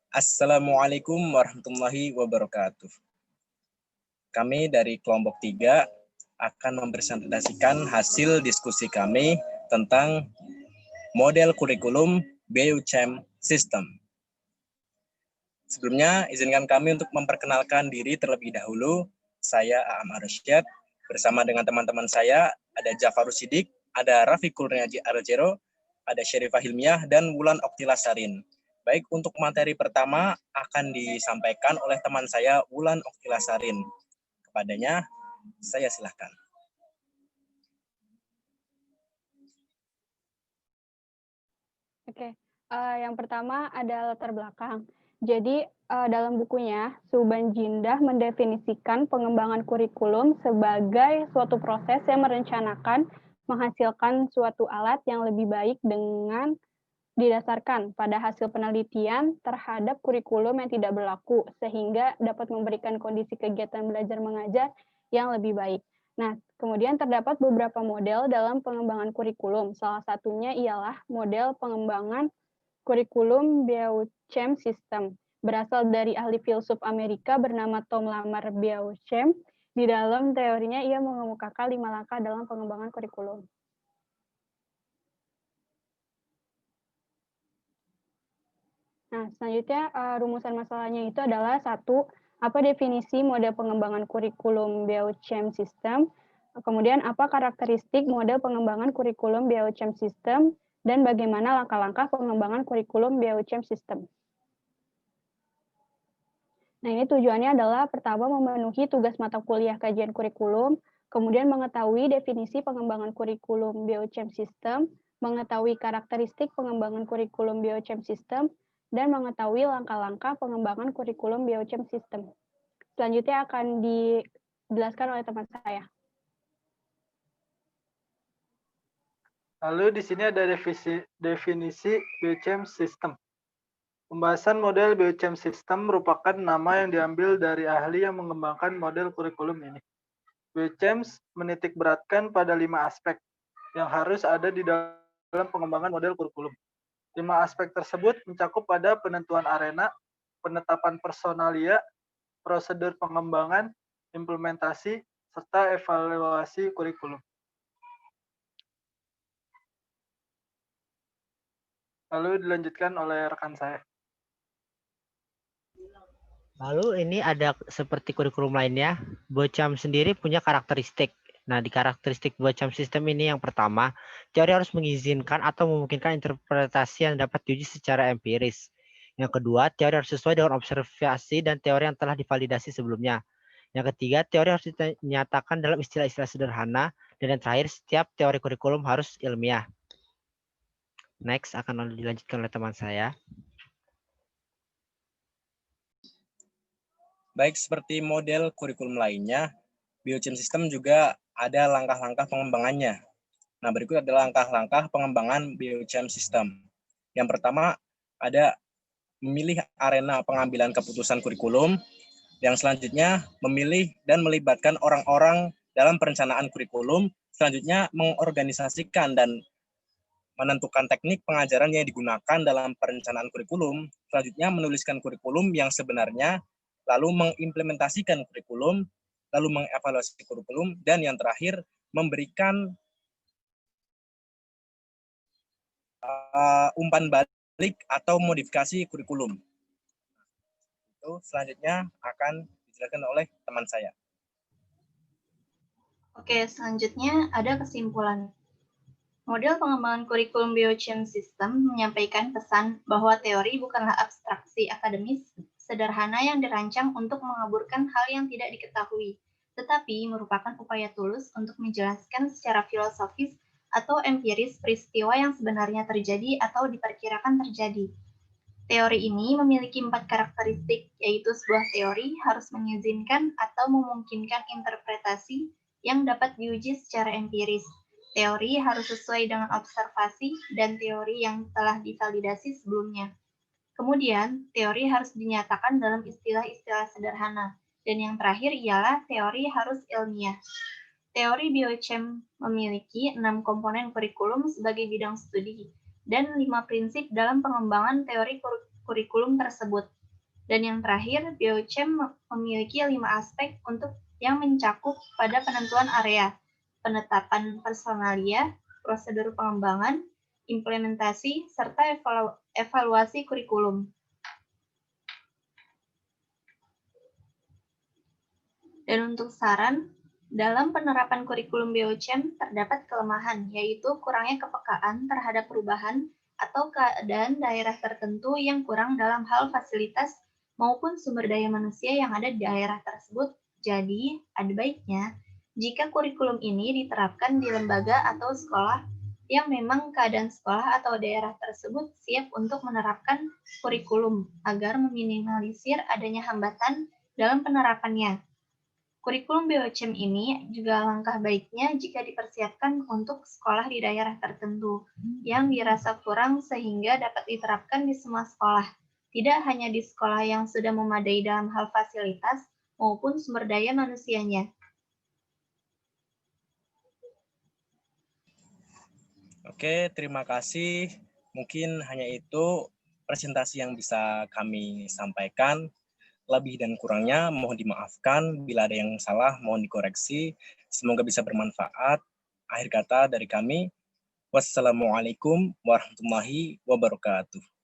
Assalamualaikum warahmatullahi wabarakatuh. Kami dari kelompok 3 akan mempresentasikan hasil diskusi kami tentang model kurikulum BUChem System. Sebelumnya, izinkan kami untuk memperkenalkan diri terlebih dahulu. Saya Aam Arsyad, bersama dengan teman-teman saya, ada Jafarus Sidik, ada Rafiqul Niaji Arjero, ada Syarifah Hilmiah, dan Wulan Oktila Sarin. Baik, untuk materi pertama akan disampaikan oleh teman saya, Wulan Oktila Sarin. Kepadanya, saya silakan. Oke, yang pertama ada latar belakang. Jadi dalam bukunya, Subhan Jindah mendefinisikan pengembangan kurikulum sebagai suatu proses yang merencanakan menghasilkan suatu alat yang lebih baik dengan didasarkan pada hasil penelitian terhadap kurikulum yang tidak berlaku, sehingga dapat memberikan kondisi kegiatan belajar mengajar yang lebih baik. Nah, kemudian terdapat beberapa model dalam pengembangan kurikulum. Salah satunya ialah model pengembangan kurikulum BUChem System. Berasal dari ahli filsuf Amerika bernama Tom Lamar BUChem. Di dalam teorinya, ia mengemukakan 5 langkah dalam pengembangan kurikulum. Nah, selanjutnya rumusan masalahnya itu adalah 1, apa definisi model pengembangan kurikulum BUChem System, kemudian apa karakteristik model pengembangan kurikulum BUChem System, dan bagaimana langkah-langkah pengembangan kurikulum BUChem System. Nah, ini tujuannya adalah pertama memenuhi tugas mata kuliah kajian kurikulum, kemudian mengetahui definisi pengembangan kurikulum BUChem System, mengetahui karakteristik pengembangan kurikulum BUChem System, dan mengetahui langkah-langkah pengembangan kurikulum BUChem System. Selanjutnya akan dijelaskan oleh teman saya. Lalu di sini ada definisi BUChem System. Pembahasan model BUChem System merupakan nama yang diambil dari ahli yang mengembangkan model kurikulum ini. BUChem menitikberatkan pada 5 aspek yang harus ada di dalam pengembangan model kurikulum. 5 aspek tersebut mencakup pada penentuan arena, penetapan personalia, prosedur pengembangan, implementasi, serta evaluasi kurikulum. Lalu dilanjutkan oleh rekan saya. Lalu ini ada seperti kurikulum lainnya, BUChem sendiri punya karakteristik. Nah, di karakteristik BUChem System ini yang pertama, teori harus mengizinkan atau memungkinkan interpretasi yang dapat diuji secara empiris. Yang kedua, teori harus sesuai dengan observasi dan teori yang telah divalidasi sebelumnya. Yang ketiga, teori harus dinyatakan dalam istilah-istilah sederhana. Dan yang terakhir, setiap teori kurikulum harus ilmiah. Next, akan dilanjutkan oleh teman saya. Baik, seperti model kurikulum lainnya, BUChem System juga ada langkah-langkah pengembangannya. Nah, berikut adalah langkah-langkah pengembangan BUChem System. Yang pertama, ada memilih arena pengambilan keputusan kurikulum. Yang selanjutnya, memilih dan melibatkan orang-orang dalam perencanaan kurikulum. Selanjutnya, mengorganisasikan dan menentukan teknik pengajaran yang digunakan dalam perencanaan kurikulum. Selanjutnya, menuliskan kurikulum yang sebenarnya, lalu mengimplementasikan kurikulum, lalu mengevaluasi kurikulum, dan yang terakhir, memberikan umpan balik atau modifikasi kurikulum. Itu selanjutnya akan dijelaskan oleh teman saya. Oke, selanjutnya ada kesimpulan. Model pengembangan kurikulum BUChem System menyampaikan pesan bahwa teori bukanlah abstraksi akademis sederhana yang dirancang untuk mengaburkan hal yang tidak diketahui, tetapi merupakan upaya tulus untuk menjelaskan secara filosofis atau empiris peristiwa yang sebenarnya terjadi atau diperkirakan terjadi. Teori ini memiliki 4 karakteristik, yaitu sebuah teori harus mengizinkan atau memungkinkan interpretasi yang dapat diuji secara empiris. Teori harus sesuai dengan observasi dan teori yang telah divalidasi sebelumnya. Kemudian, teori harus dinyatakan dalam istilah-istilah sederhana. Dan yang terakhir ialah teori harus ilmiah. Teori biochem memiliki 6 komponen kurikulum sebagai bidang studi dan 5 prinsip dalam pengembangan teori kurikulum tersebut. Dan yang terakhir, biochem memiliki 5 aspek untuk yang mencakup pada penentuan area, penetapan personalia, prosedur pengembangan, implementasi, serta evaluasi kurikulum. Dan untuk saran, dalam penerapan kurikulum biochem terdapat kelemahan, yaitu kurangnya kepekaan terhadap perubahan atau keadaan daerah tertentu yang kurang dalam hal fasilitas maupun sumber daya manusia yang ada di daerah tersebut. Jadi, ada baiknya jika kurikulum ini diterapkan di lembaga atau sekolah yang memang keadaan sekolah atau daerah tersebut siap untuk menerapkan kurikulum agar meminimalisir adanya hambatan dalam penerapannya. Kurikulum biochem ini juga langkah baiknya jika dipersiapkan untuk sekolah di daerah tertentu yang dirasa kurang sehingga dapat diterapkan di semua sekolah, tidak hanya di sekolah yang sudah memadai dalam hal fasilitas maupun sumber daya manusianya. Oke, terima kasih. Mungkin hanya itu presentasi yang bisa kami sampaikan. Lebih dan kurangnya mohon dimaafkan. Bila ada yang salah, mohon dikoreksi. Semoga bisa bermanfaat. Akhir kata dari kami, wassalamualaikum warahmatullahi wabarakatuh.